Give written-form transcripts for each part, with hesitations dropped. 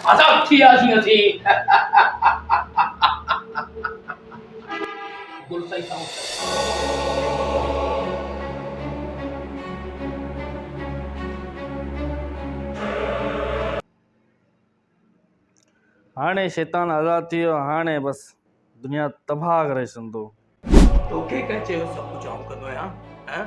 आजाद थी आजी थी गुल सही साउंड हाणे शैतान आज़ाद थी वियो हाणे बस दुनिया तबाह करे छॾंदो। तोखे कंहिं चयो सभु कुझु आउं कंदो आहियां हैं?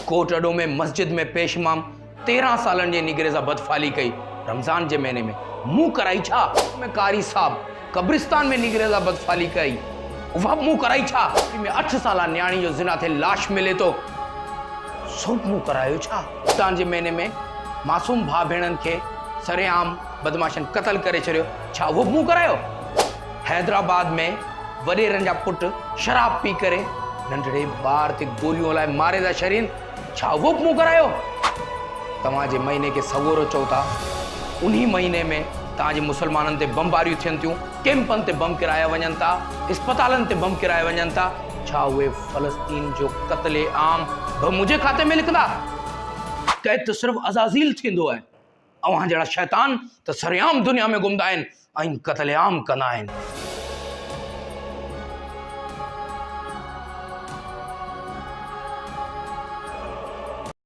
कोट अॾो में मस्जिद में पेश इमाम 13 सालनि जे निगरे सां बदफाली कई रमज़ान जे महीने में मुंहुं कराई छा में कारी साहब कब्रिस्तान में निगरे सां बदफाली कई उहा मुंहुं कराई छा में 8 साला न्याणी जो ज़िना थे लाश मिले तो सब मुंहुं करायो छा रमज़ान जे महीने में मासूम भाउ भेणनि खे सरेआम बदमाशन कत्ल करे छॾियो छा उहो मुंहुं करायो? हैदराबाद में वॾेरनि जा पुट शराब पी करे नंढड़े ॿार ते गोलियूं हलाए मारे था छॾीनि छा उहो मुंहुं करायो? तव्हांजे महीने खे सगोरो चओ था उन्ही महीने में तव्हांजे मुसलमाननि ते बमबारियूं थियनि थियूं कैंपनि ते बम किराया वञनि था इस्पतालनि ते बम किराया वञनि था छा उहे फ़लस्तीन जो क़त्ल आम बम मुंहिंजे खाते में लिखंदा? कैद त सिर्फ़ु अज़ाज़ील थींदो आहे अव्हां जहिड़ा शैतान त सरेआम दुनिया में घुमंदा आहिनि ऐं क़त्ल आम कंदा आहिनि।